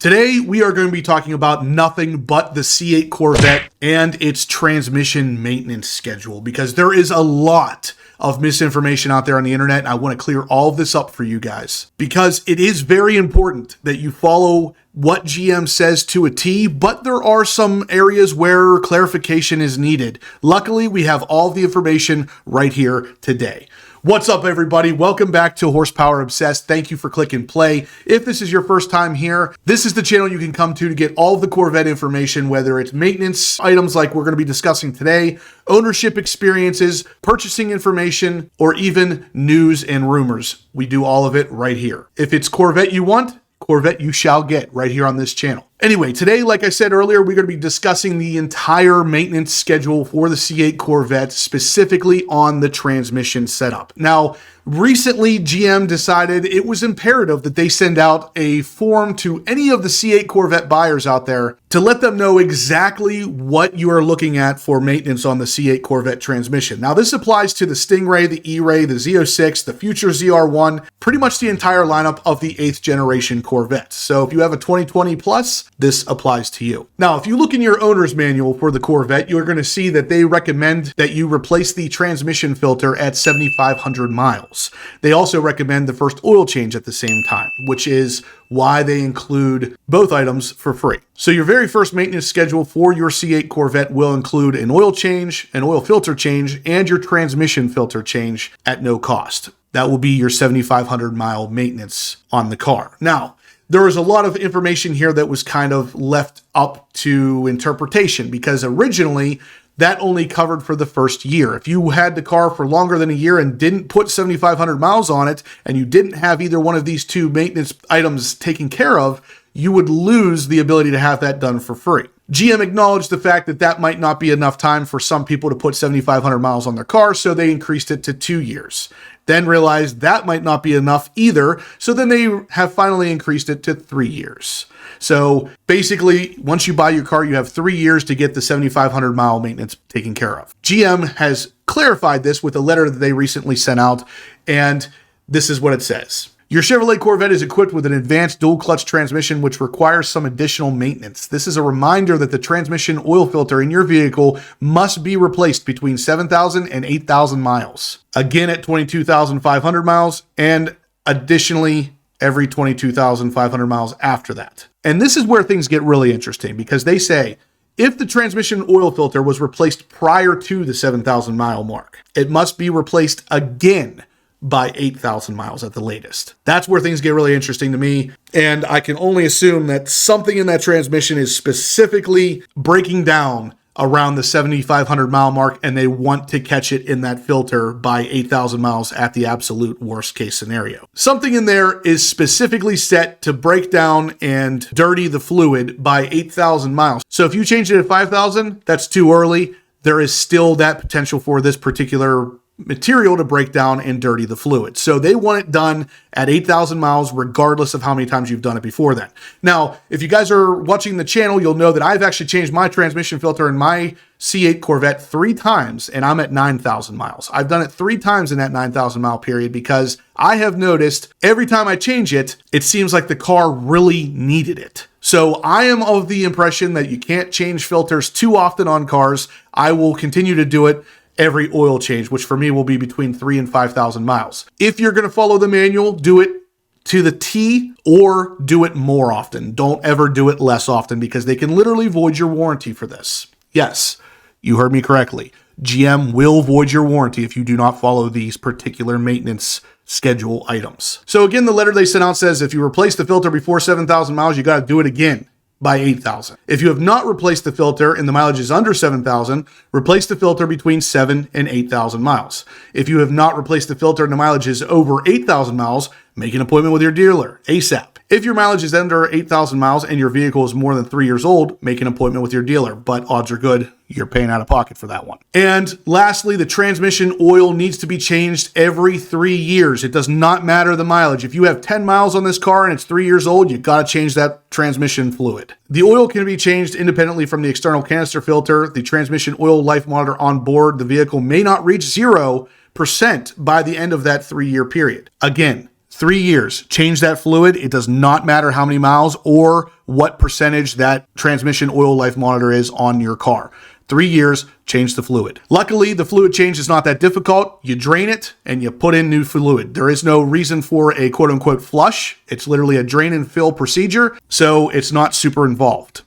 Today, we are going to be talking about nothing but the C8 Corvette and its transmission maintenance schedule, because there is a lot of misinformation out there on the internet, and I want to clear all of this up for you guys, because it is very important that you follow what GM says to a T, but there are some areas where clarification is needed. Luckily, we have all the information right here today. What's up, everybody? Welcome back to Horsepower Obsessed. Thank you for clicking play. If this is your first time here, this is the channel you can come to get all of the Corvette information, whether it's maintenance items like we're going to be discussing today, ownership experiences, purchasing information, or even news and rumors. We do all of it right here. If it's Corvette you want, Corvette you shall get right here on this channel. Anyway, today, like I said earlier, we're going to be discussing the entire maintenance schedule for the C8 Corvette, specifically on the transmission setup. Now, recently, GM decided it was imperative that they send out a form to any of the C8 Corvette buyers out there to let them know exactly what you are looking at for maintenance on the C8 Corvette transmission. Now, this applies to the Stingray, the E-Ray, the Z06, the future ZR1, pretty much the entire lineup of the 8th generation Corvettes. So if you have a 2020 plus, this applies to you. Now, if you look in your owner's manual for the Corvette, you're going to see that they recommend that you replace the transmission filter at 7,500 miles. They also recommend the first oil change at the same time, which is why they include both items for free. So your very first maintenance schedule for your C8 Corvette will include an oil change, an oil filter change, and your transmission filter change at no cost. That will be your 7,500 mile maintenance on the car. Now, there was a lot of information here that was kind of left up to interpretation, because originally that only covered for the first year. If you had the car for longer than a year and didn't put 7,500 miles on it, and you didn't have either one of these two maintenance items taken care of, you would lose the ability to have that done for free. GM acknowledged the fact that that might not be enough time for some people to put 7,500 miles on their car, so they increased it to 2 years. Then realized that might not be enough either, so then they have finally increased it to 3 years. So basically, once you buy your car, you have 3 years to get the 7,500 mile maintenance taken care of. GM has clarified this with a letter that they recently sent out, and this is what it says. Your Chevrolet Corvette is equipped with an advanced dual clutch transmission, which requires some additional maintenance. This is a reminder that the transmission oil filter in your vehicle must be replaced between 7,000 and 8,000 miles. Again at 22,500 miles, and additionally every 22,500 miles after that. And this is where things get really interesting, because they say, if the transmission oil filter was replaced prior to the 7,000 mile mark, it must be replaced again by 8,000 miles at the latest. That's where things get really interesting to me. And I can only assume that something in that transmission is specifically breaking down around the 7,500 mile mark, and they want to catch it in that filter by 8,000 miles at the absolute worst case scenario. Something in there is specifically set to break down and dirty the fluid by 8,000 miles. So if you change it at 5,000, that's too early. There is still that potential for this particular material to break down and dirty the fluid. So they want it done at 8,000 miles, regardless of how many times you've done it before then. Now, if you guys are watching the channel, you'll know that I've actually changed my transmission filter in my C8 Corvette 3 times, and I'm at 9,000 miles. I've done it 3 times in that 9,000 mile period, because I have noticed every time I change it, it seems like the car really needed it. So I am of the impression that you can't change filters too often on cars. I will continue to do it every oil change, which for me will be between 3,000 and 5,000 miles. If you're going to follow the manual, do it to the T, or do it more often. Don't ever do it less often, because they can literally void your warranty for this. Yes, you heard me correctly. GM will void your warranty if you do not follow these particular maintenance schedule items. So again, the letter they sent out says if you replace the filter before 7,000 miles, you got to do it again by 8,000. If you have not replaced the filter and the mileage is under 7,000, replace the filter between 7 and 8,000 miles. If you have not replaced the filter and the mileage is over 8,000 miles, make an appointment with your dealer ASAP. If your mileage is under 8,000 miles and your vehicle is more than 3 years old, make an appointment with your dealer, but odds are good you're paying out of pocket for that one. And lastly, the transmission oil needs to be changed every 3 years. It does not matter the mileage. If you have 10 miles on this car and it's 3 years old, you got to change that transmission fluid. The oil can be changed independently from the external canister filter. The transmission oil life monitor on board the vehicle may not reach 0% by the end of that 3-year period. Again, 3 years, change that fluid. It does not matter how many miles or what percentage that transmission oil life monitor is on your car. 3 years, change the fluid. Luckily, the fluid change is not that difficult. You drain it and you put in new fluid. There is no reason for a quote unquote flush. It's literally a drain and fill procedure, so it's not super involved.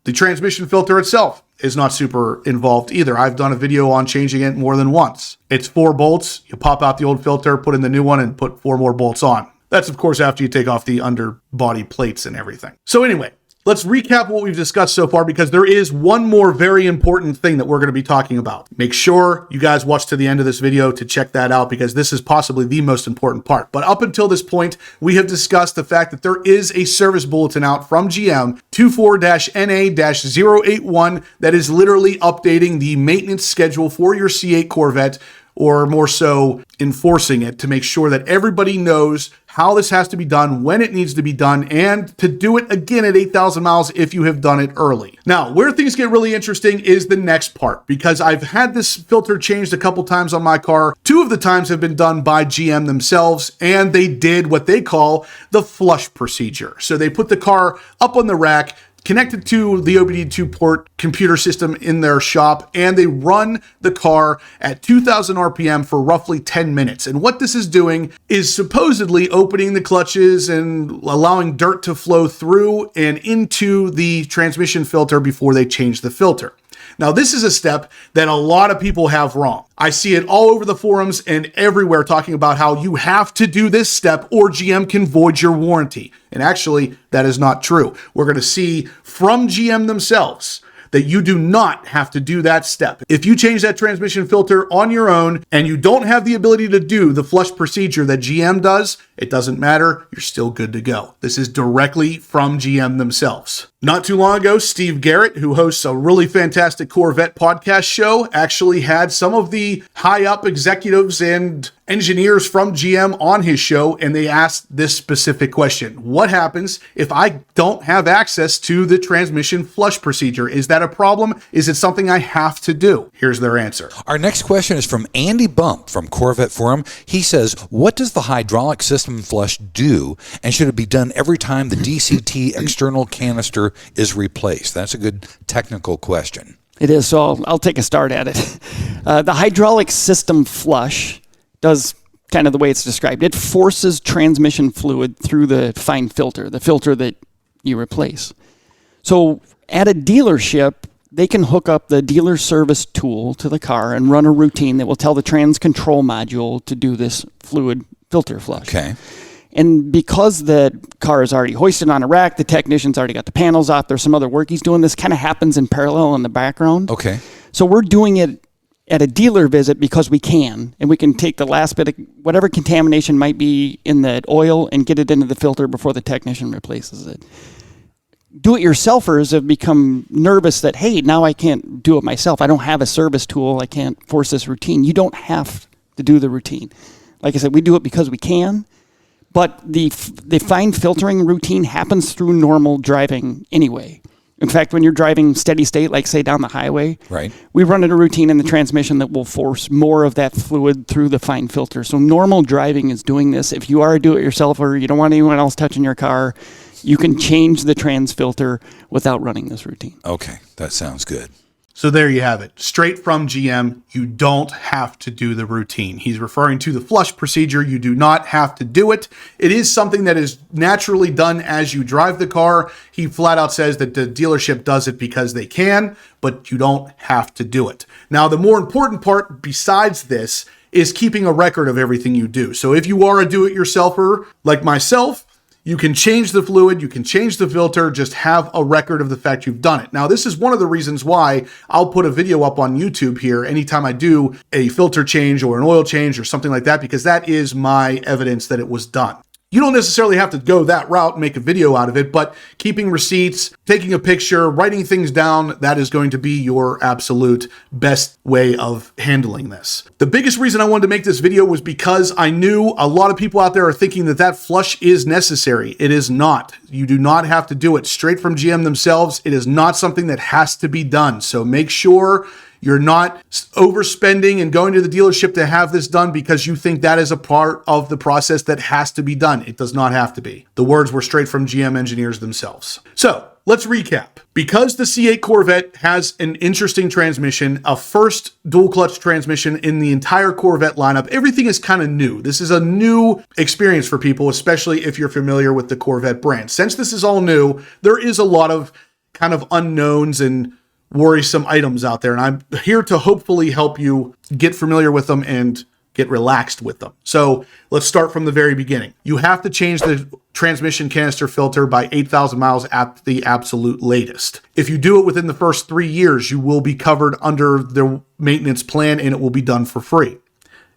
The transmission filter itself is not super involved either. I've done a video on changing it more than once. It's 4 bolts. You pop out the old filter, put in the new one, and put 4 more bolts on. That's, of course, after you take off the underbody plates and everything. So anyway, let's recap what we've discussed so far, because there is one more very important thing that we're going to be talking about. Make sure you guys watch to the end of this video to check that out, because this is possibly the most important part. But up until this point, we have discussed the fact that there is a service bulletin out from GM 24-NA-081 that is literally updating the maintenance schedule for your C8 Corvette, or more so enforcing it to make sure that everybody knows how this has to be done, when it needs to be done, and to do it again at 8,000 miles if you have done it early. Now, where things get really interesting is the next part, because I've had this filter changed a couple times on my car. 2 of the times have been done by GM themselves, and they did what they call the flush procedure. So they put the car up on the rack, connected to the OBD2 port computer system in their shop, and they run the car at 2,000 RPM for roughly 10 minutes. And what this is doing is supposedly opening the clutches and allowing dirt to flow through and into the transmission filter before they change the filter. Now, this is a step that a lot of people have wrong. I see it all over the forums and everywhere talking about how you have to do this step or GM can void your warranty. And actually, that is not true. We're going to see from GM themselves that you do not have to do that step. If you change that transmission filter on your own and you don't have the ability to do the flush procedure that GM does, it doesn't matter. You're still good to go. This is directly from GM themselves. Not too long ago, Steve Garrett, who hosts a really fantastic Corvette podcast show, actually had some of the high-up executives and engineers from GM on his show, and they asked this specific question. What happens if I don't have access to the transmission flush procedure? Is that a problem? Is it something I have to do? Here's their answer. Our next question is from Andy Bump from Corvette Forum. He says, what does the hydraulic system flush do, and should it be done every time the DCT external canister is replaced? That's a good technical question. It is, so I'll take a start at it. The hydraulic system flush does kind of the way it's described. It forces transmission fluid through the fine filter, the filter that you replace. So at a dealership, they can hook up the dealer service tool to the car and run a routine that will tell the trans control module to do this fluid filter flush. Okay. And because the car is already hoisted on a rack, the technician's already got the panels off, there's some other work he's doing. This kind of happens in parallel in the background. Okay. So we're doing it at a dealer visit because we can, and we can take the last bit of whatever contamination might be in that oil and get it into the filter before the technician replaces it. Do-it-yourselfers have become nervous that, hey, now I can't do it myself. I don't have a service tool. I can't force this routine. You don't have to do the routine. Like I said, we do it because we can, but the fine filtering routine happens through normal driving anyway. In fact, when you're driving steady state, like say down the highway, right, we run a routine in the transmission that will force more of that fluid through the fine filter. So normal driving is doing this. If you are a do-it-yourselfer, you don't want anyone else touching your car, you can change the trans filter without running this routine. Okay, that sounds good. So there you have it. Straight from GM, you don't have to do the routine. He's referring to the flush procedure. You do not have to do it. It is something that is naturally done as you drive the car. He flat out says that the dealership does it because they can, but you don't have to do it. Now, the more important part besides this is keeping a record of everything you do. So if you are a do-it-yourselfer like myself, you can change the fluid, you can change the filter, just have a record of the fact you've done it. Now, this is one of the reasons why I'll put a video up on YouTube here anytime I do a filter change or an oil change or something like that, because that is my evidence that it was done. You don't necessarily have to go that route and make a video out of it, but keeping receipts, taking a picture, writing things down, that is going to be your absolute best way of handling this. The biggest reason I wanted to make this video was because I knew a lot of people out there are thinking that that flush is necessary. It is not. You do not have to do it. Straight from GM themselves, it is not something that has to be done. So make sure You're not overspending and going to the dealership to have this done because you think that is a part of the process that has to be done. It does not have to be. The words were straight from GM engineers themselves. So let's recap. Because the C8 Corvette has an interesting transmission, a first dual clutch transmission in the entire Corvette lineup, everything is kind of new. This is a new experience for people, especially if you're familiar with the Corvette brand. Since this is all new, there is a lot of kind of unknowns and worrisome items out there, and I'm here to hopefully help you get familiar with them and get relaxed with them. So let's start from the very beginning. You have to change the transmission canister filter by 8,000 miles at the absolute latest. If you do it within the first 3 years, you will be covered under the maintenance plan and it will be done for free.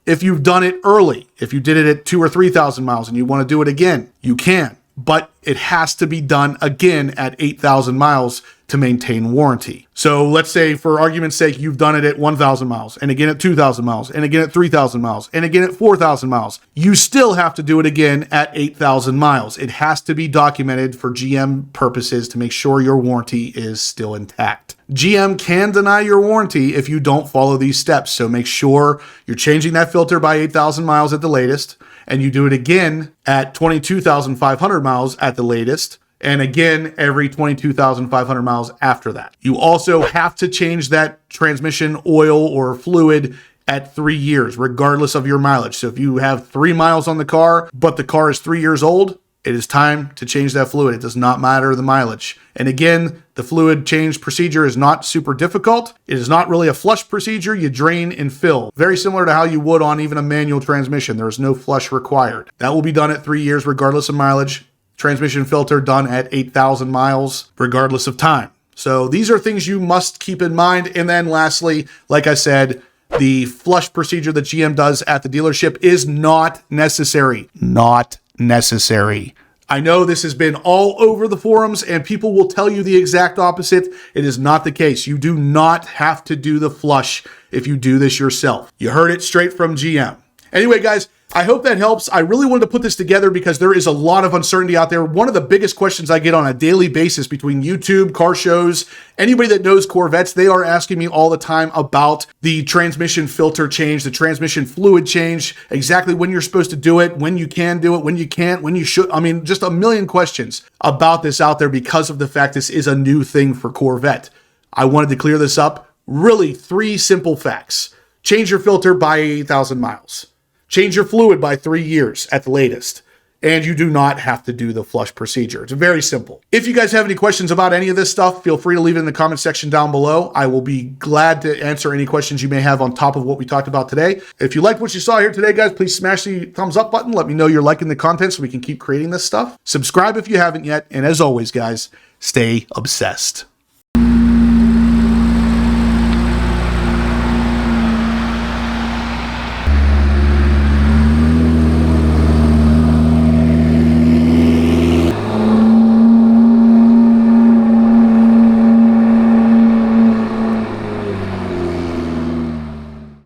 If you've done it early, if you did it at 2,000 or 3,000 miles and you want to do it again, you can, but it has to be done again at 8,000 miles to maintain warranty. So let's say, for argument's sake, you've done it at 1,000 miles, and again at 2,000 miles, and again at 3,000 miles, and again at 4,000 miles. You still have to do it again at 8,000 miles. It has to be documented for GM purposes to make sure your warranty is still intact. GM can deny your warranty if you don't follow these steps, so make sure you're changing that filter by 8,000 miles at the latest, and you do it again at 22,500 miles at the latest, and again every 22,500 miles after that. You also have to change that transmission oil or fluid at 3 years, regardless of your mileage. So if you have 3 miles on the car, but the car is 3 years old, it is time to change that fluid. It does not matter the mileage. And again, the fluid change procedure is not super difficult. It is not really a flush procedure. You drain and fill. Very similar to how you would on even a manual transmission. There is no flush required. That will be done at 3 years, regardless of mileage. Transmission filter done at 8,000 miles, regardless of time. So these are things you must keep in mind. And then lastly, like I said, the flush procedure that GM does at the dealership is not necessary. Not necessary. I know this has been all over the forums and people will tell you the exact opposite. It is not the case. You do not have to do the flush if you do this yourself. You heard it straight from GM. Anyway, guys, I hope that helps. I really wanted to put this together because there is a lot of uncertainty out there. One of the biggest questions I get on a daily basis between YouTube, car shows, anybody that knows Corvettes, they are asking me all the time about the transmission filter change, the transmission fluid change, exactly when you're supposed to do it, when you can do it, when you can't, when you should. I mean, just a million questions about this out there because of the fact this is a new thing for Corvette. I wanted to clear this up. Really, 3 simple facts. Change your filter by 8,000 miles. Change your fluid by 3 years at the latest. And you do not have to do the flush procedure. It's very simple. If you guys have any questions about any of this stuff, feel free to leave it in the comment section down below. I will be glad to answer any questions you may have on top of what we talked about today. If you liked what you saw here today, guys, please smash the thumbs up button. Let me know you're liking the content so we can keep creating this stuff. Subscribe if you haven't yet. And as always, guys, stay obsessed.